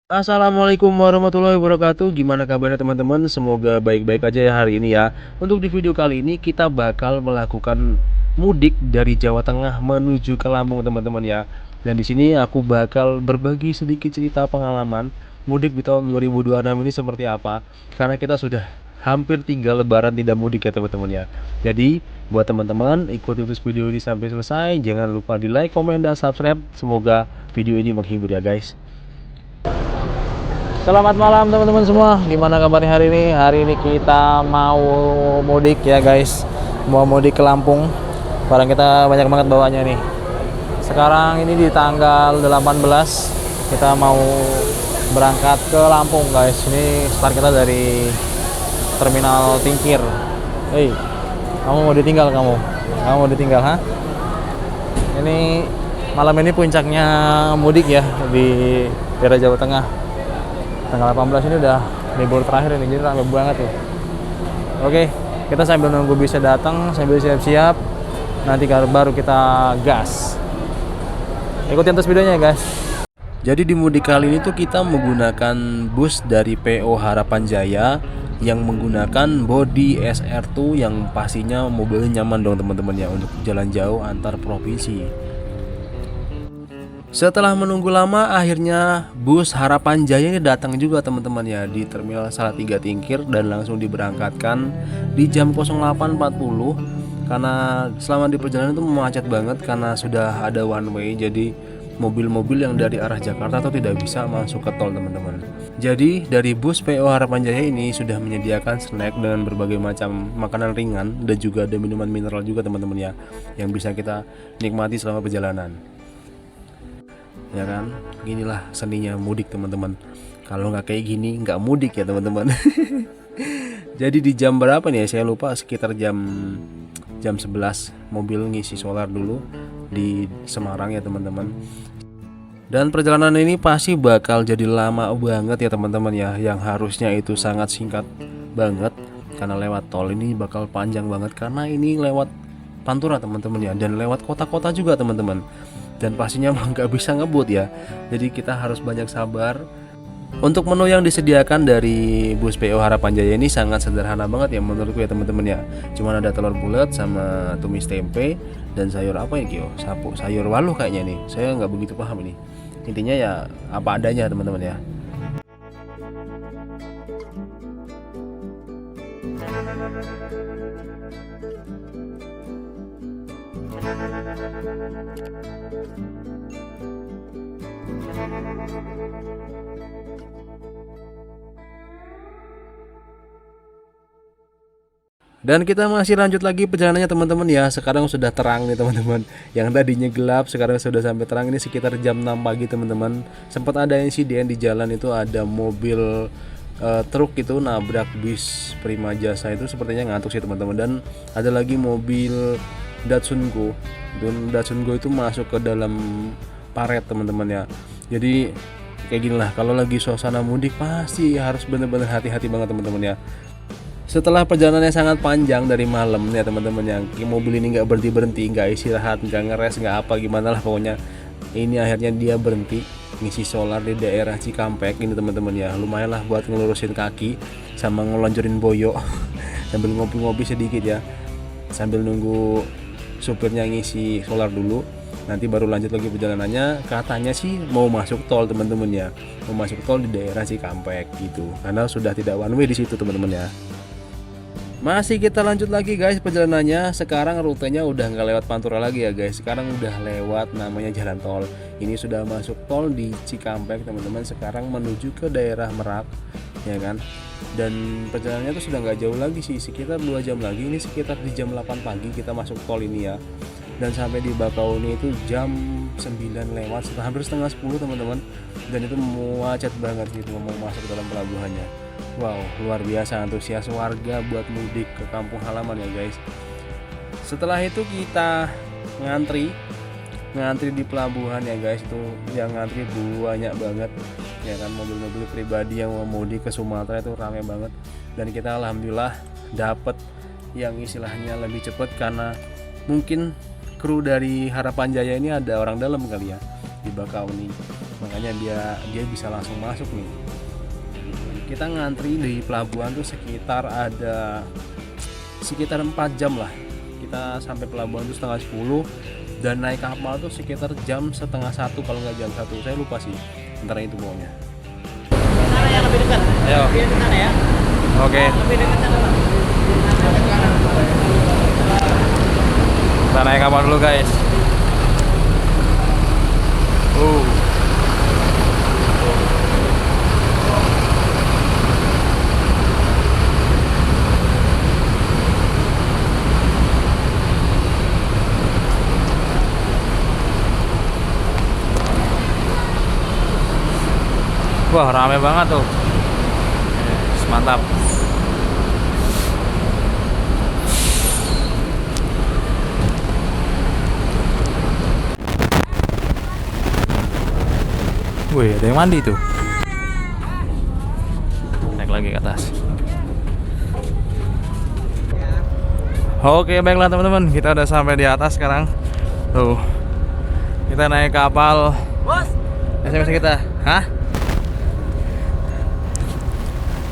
Assalamualaikum warahmatullahi wabarakatuh. Gimana kabarnya teman-teman? Semoga baik-baik aja ya hari ini ya. Untuk di video kali ini kita bakal melakukan mudik dari Jawa Tengah menuju ke Lampung teman-teman ya. Dan di sini aku bakal berbagi sedikit cerita pengalaman mudik di tahun 2026 ini seperti apa. Karena kita sudah hampir tinggal lebaran tidak mudik ya teman-teman ya. Jadi buat teman-teman ikuti terus video ini sampai selesai. Jangan lupa di like, komen, dan subscribe. Semoga video ini menghibur ya guys. Selamat malam teman-teman semua. Gimana kabarnya hari ini? Hari ini kita mau mudik ya guys. Mau mudik ke Lampung. Barang kita banyak banget bawanya nih. Sekarang ini di tanggal 18 kita mau berangkat ke Lampung guys. Ini start kita dari Terminal Tingkir. Hei, kamu mau ditinggal kamu? Kamu mau ditinggal, ha? Ini malam ini puncaknya mudik ya di daerah Jawa Tengah. Tanggal 18 ini udah libur terakhir ini, jadi rame banget tuh. Oke, kita sambil nunggu bisa datang, sambil siap-siap, nanti baru kita gas. Ikutin terus videonya guys. Jadi di mudik kali ini tuh kita menggunakan bus dari PO Harapan Jaya yang menggunakan bodi SR2 yang pastinya mobilnya nyaman dong teman-teman ya untuk jalan jauh antar provinsi. Setelah menunggu lama, akhirnya bus Harapan Jaya ini datang juga teman-teman ya di Terminal Salatiga Tingkir dan langsung diberangkatkan di jam 08.40 karena selama di perjalanan itu macet banget karena sudah ada one way, jadi mobil-mobil yang dari arah Jakarta itu tidak bisa masuk ke tol teman-teman. Jadi dari bus PO Harapan Jaya ini sudah menyediakan snack dengan berbagai macam makanan ringan dan juga ada minuman mineral juga teman-teman ya yang bisa kita nikmati selama perjalanan. Ya kan, ginilah seninya mudik teman-teman. Kalau nggak kayak gini nggak mudik ya teman-teman. Jadi di jam berapa nih saya lupa, sekitar jam 11 mobil ngisi solar dulu di Semarang ya teman-teman. Dan perjalanan ini pasti bakal jadi lama banget ya teman-teman ya, yang harusnya itu sangat singkat banget karena lewat tol ini bakal panjang banget karena ini lewat Pantura teman-teman ya, dan lewat kota-kota juga teman-teman. Dan pastinya nggak bisa ngebut ya, jadi kita harus banyak sabar. Untuk menu yang disediakan dari bus PO Harapan Jaya ini sangat sederhana banget ya menurutku ya teman-teman ya. Cuman ada telur bulat sama tumis tempe dan sayur apa ya Kyo? Sayur waluh kayaknya nih, saya nggak begitu paham ini. Intinya ya apa adanya teman-teman ya. Dan kita masih lanjut lagi perjalanannya teman-teman ya. Sekarang sudah terang nih teman-teman. Yang tadinya gelap sekarang sudah sampai terang, ini sekitar jam 6 pagi teman-teman. Sempat ada insiden di jalan itu, ada mobil truk itu nabrak bis Prima Jasa, itu sepertinya ngantuk sih teman-teman. Dan ada lagi mobil Datsun Go. Dan Datsun Go itu masuk ke dalam paret teman-teman ya. Jadi kayak gini lah, kalau lagi suasana mudik pasti harus bener-bener hati-hati banget teman-teman ya. Setelah perjalanan yang sangat panjang dari malam ya teman-teman, yang mobil ini nggak berhenti, nggak istirahat, nggak ngeres, nggak apa gimana lah pokoknya, ini akhirnya dia berhenti ngisi solar di daerah Cikampek ini teman-teman ya. Lumayan lah buat ngelurusin kaki sama ngelonjorin boyo sambil ngopi-ngopi sedikit ya, sambil nunggu supirnya ngisi solar dulu. Nanti baru lanjut lagi perjalanannya. Katanya sih mau masuk tol teman-teman ya, mau masuk tol di daerah Cikampek gitu, karena sudah tidak one way di situ teman-teman ya. Masih kita lanjut lagi guys perjalanannya. Sekarang rutenya udah nggak lewat Pantura lagi ya guys. Sekarang udah lewat namanya jalan tol. Ini sudah masuk tol di Cikampek teman-teman. Sekarang menuju ke daerah Merak ya kan. Dan perjalanannya tuh sudah nggak jauh lagi sih, sekitar 2 jam lagi. Ini sekitar di jam 8 pagi kita masuk tol ini ya. Dan sampai di Bakauni itu jam 9 lewat, hampir setengah 10 teman-teman. Dan itu macet banget gitu mau masuk ke dalam pelabuhannya. Wow, luar biasa antusias warga buat mudik ke kampung halaman ya guys. Setelah itu kita ngantri di pelabuhan ya guys. Itu yang ngantri banyak banget ya kan, mobil-mobil pribadi yang mau mudik ke Sumatera itu ramai banget. Dan kita alhamdulillah dapat yang istilahnya lebih cepat karena mungkin kru dari Harapan Jaya ini ada orang dalam kali ya di Bakauni. makanya dia bisa langsung masuk nih. Kita ngantri di pelabuhan tuh sekitar 4 jam lah. Kita sampai pelabuhan tuh setengah 10 dan naik kapal tuh sekitar jam setengah 1 kalau nggak jam 1, saya lupa sih antara itu pokoknya. Sana yang lebih dekat. Ayo. Lebih dekat sana ya. Oke. Lebih dekat sana, Pak. Kita naik kapal dulu guys. Wah, rame banget tuh. Mantap. Wih, ada yang mandi tuh. Naik lagi ke atas. Oke, baiklah teman-teman, kita udah sampai di atas sekarang. Tuh, kita naik kapal. Bos, SMS kita. Hah?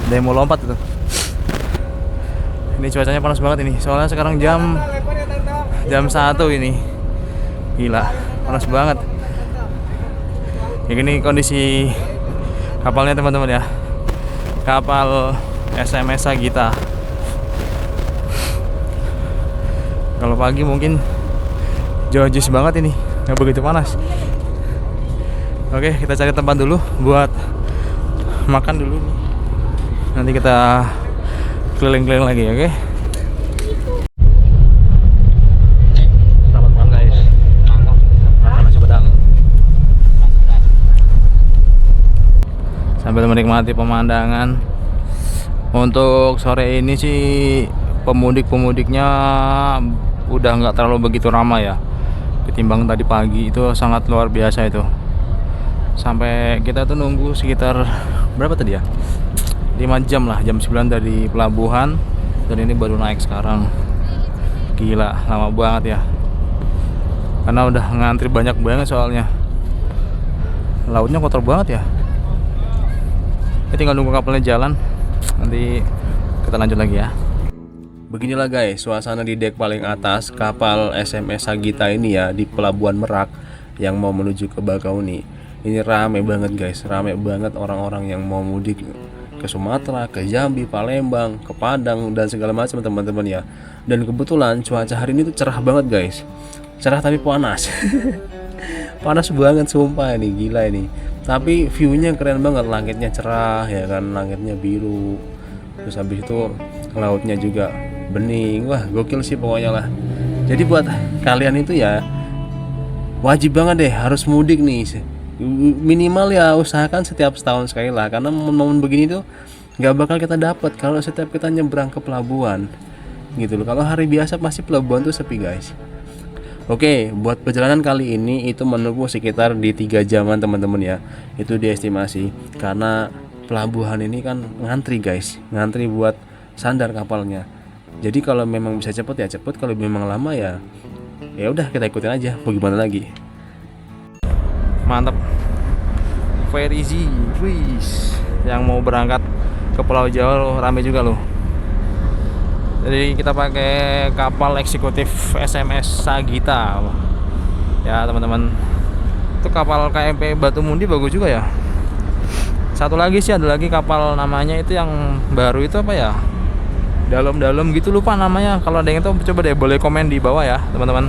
Ada yang mau lompat itu. Ini cuacanya panas banget ini. Soalnya sekarang jam 1 ini. Gila, panas banget. Ya gini kondisi kapalnya teman-teman ya. Kapal SMS Sagita. Kalau pagi mungkin jauh-jauh banget ini, nggak begitu panas. Oke, kita cari tempat dulu buat makan dulu nih. Nanti kita keliling-keliling lagi, oke? Selamat malam guys. Makan nasi padang. Sambil menikmati pemandangan. Untuk sore ini sih pemudik-pemudiknya udah nggak terlalu begitu ramai ya. Ketimbang tadi pagi itu sangat luar biasa itu. Sampai kita tuh nunggu sekitar berapa tadi ya? 5 jam lah, jam 9 dari pelabuhan. Dan ini baru naik sekarang. Gila, lama banget ya. Karena udah ngantri banyak banget soalnya. Lautnya kotor banget ya. Kita tinggal nunggu kapalnya jalan. Nanti kita lanjut lagi ya. Beginilah guys, suasana di dek paling atas kapal SMS Sagita ini ya, di Pelabuhan Merak yang mau menuju ke Bakauni. Ini rame banget guys, rame banget orang-orang yang mau mudik ke Sumatera, ke Jambi, Palembang, ke Padang dan segala macam teman-teman ya. Dan kebetulan cuaca hari ini tuh cerah banget guys. Cerah tapi panas. Panas banget sumpah ini, gila ini. Tapi view-nya keren banget, langitnya cerah ya kan, langitnya biru. Terus habis itu lautnya juga bening. Wah, gokil sih pokoknya lah. Jadi buat kalian itu ya wajib banget deh harus mudik nih. Minimal ya usahakan setiap setahun sekali lah, karena momen begini tuh nggak bakal kita dapat kalau setiap kita nyebrang ke pelabuhan gitu loh. Kalau hari biasa pasti pelabuhan tuh sepi guys. Oke, buat perjalanan kali ini itu menempuh sekitar di 3 jaman teman-teman ya. Itu diestimasi karena pelabuhan ini kan ngantri guys, ngantri buat sandar kapalnya. Jadi kalau memang bisa cepet ya cepet, kalau memang lama ya udah kita ikutin aja, mau gimana lagi. Mantap, very easy, wis. Yang mau berangkat ke Pulau Jawa loh, rame juga loh. Jadi kita pakai kapal eksekutif SMS Sagita ya teman-teman. Itu kapal KMP Batu Mundi bagus juga ya. Satu lagi sih ada lagi kapal namanya itu yang baru itu apa ya, dalam-dalam gitu, lupa namanya. Kalau ada yang tahu coba deh boleh komen di bawah ya teman-teman.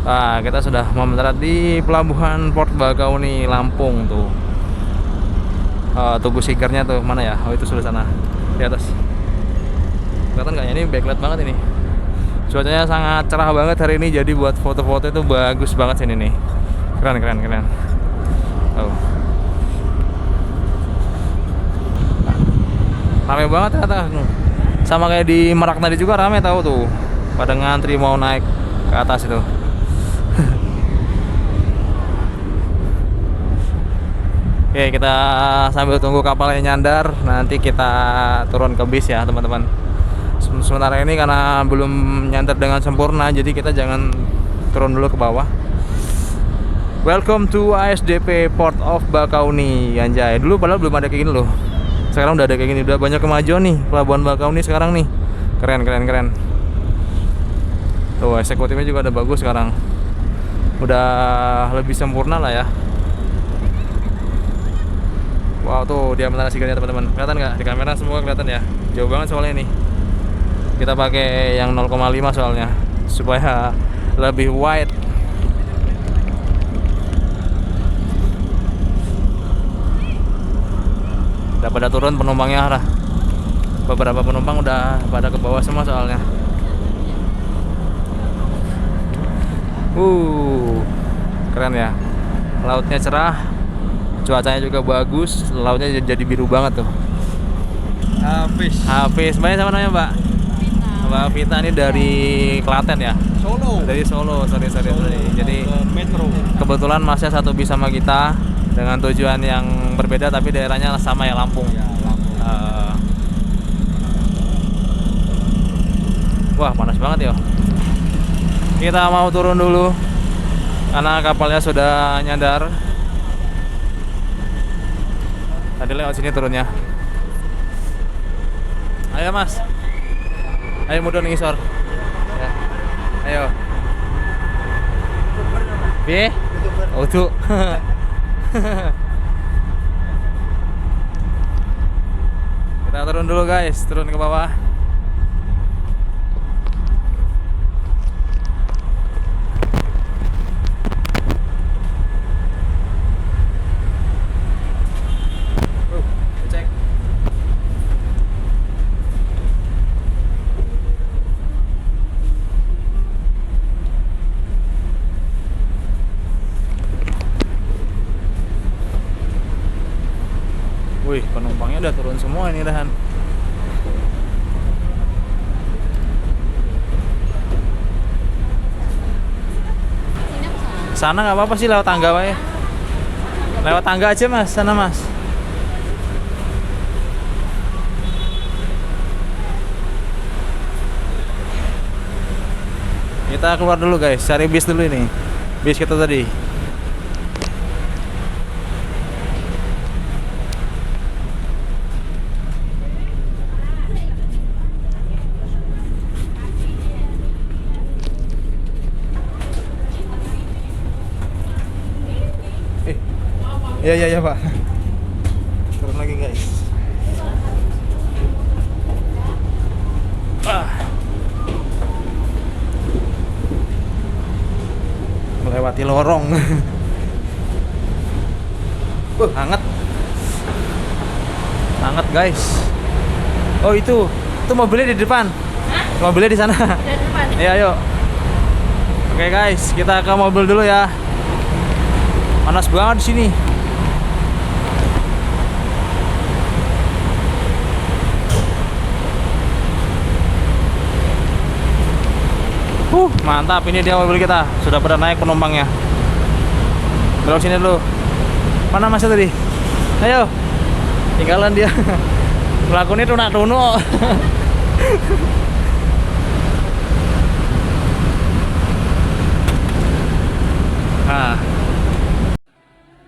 Nah, kita sudah mau mendarat di Pelabuhan Port Bakauni, Lampung tuh. Tugu sikernya tuh mana ya? Oh itu sudah sana di atas. Kelihatan nggak ya? Ini backlight banget ini. Cuacanya sangat cerah banget hari ini, jadi buat foto-foto itu bagus banget sini nih. Keren. Oh. Rame banget ternyata. Sama kayak di Merak tadi juga rame tahu tuh. Pada ngantri mau naik ke atas itu. Oke, kita sambil tunggu kapalnya nyandar, nanti kita turun ke bis ya teman-teman. Sementara ini karena belum nyandar dengan sempurna, jadi kita jangan turun dulu ke bawah. Welcome to ASDP Port of Bakauni, anjay. Dulu padahal belum ada kayak gini loh. Sekarang udah ada kayak gini, udah banyak kemajuan nih Pelabuhan Bakauni sekarang nih. Keren. Tuh, eksekutifnya juga udah bagus sekarang. Udah lebih sempurna lah ya. Wow, tuh dia menara sigalnya teman-teman. Kelihatan nggak? Di kamera semua kelihatan ya. Jauh banget soalnya ini. Kita pakai yang 0,5 soalnya supaya lebih wide. Udah pada turun penumpangnya lah. Beberapa penumpang udah pada ke bawah semua soalnya. Keren ya. Lautnya cerah, cuacanya juga bagus, lautnya jadi biru banget tuh. Hafiz. Mbaknya sama namanya Mbak? Mbak Vita ini dari Klaten ya? Solo. Dari Solo, sorry. Jadi Metro. kebetulan masnya satu bis sama kita dengan tujuan yang berbeda tapi daerahnya sama ya, Lampung. Wah, panas banget ya. Kita mau turun dulu karena kapalnya sudah nyandar. Tadi lewat sini turunnya. Ayo Mas. Ayo mudun ngisor. Ya. Ayo. Piye? Oh tuh. Kita turun dulu guys, turun ke bawah. Cek. Wih, penumpangnya udah turun semua ini dahan. Sana nggak apa-apa sih, lewat tangga wae. Lewat tangga aja Mas, sana Mas. Kita keluar dulu guys, cari bis dulu ini. Bis kita tadi. Iya Pak. Turun lagi guys. Melewati lorong. Hangat. Hangat guys. Oh itu mobilnya di depan. Hah? Mobilnya di sana. Di depan. Iya ayo. Oke guys, kita ke mobil dulu ya. Panas banget di sini. Mantap, ini dia mobil kita. Sudah pada naik penumpangnya. Belok sini dulu. Mana Mas tadi? Ayo. Tinggalan dia. Melakukan itu nak tuno. Nah.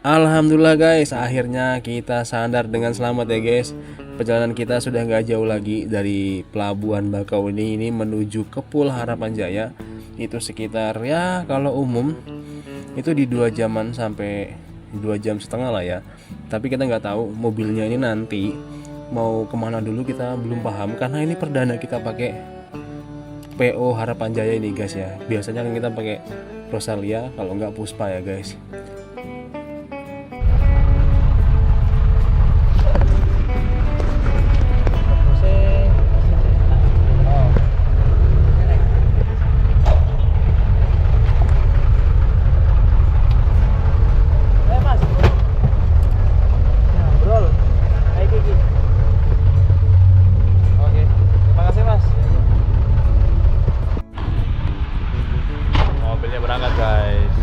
Alhamdulillah guys, akhirnya kita sandar dengan selamat ya guys. Perjalanan kita sudah nggak jauh lagi dari Pelabuhan Bakauni ini menuju ke Pul Harapan Jaya. Itu sekitar ya kalau umum itu di 2 jaman sampai 2 jam setengah lah ya. Tapi kita nggak tahu mobilnya ini nanti mau kemana dulu, kita belum paham karena ini perdana kita pakai PO Harapan Jaya ini guys ya. Biasanya kan kita pakai Rosalia, kalau nggak Puspa ya guys. Berangkat guys.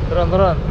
Turun.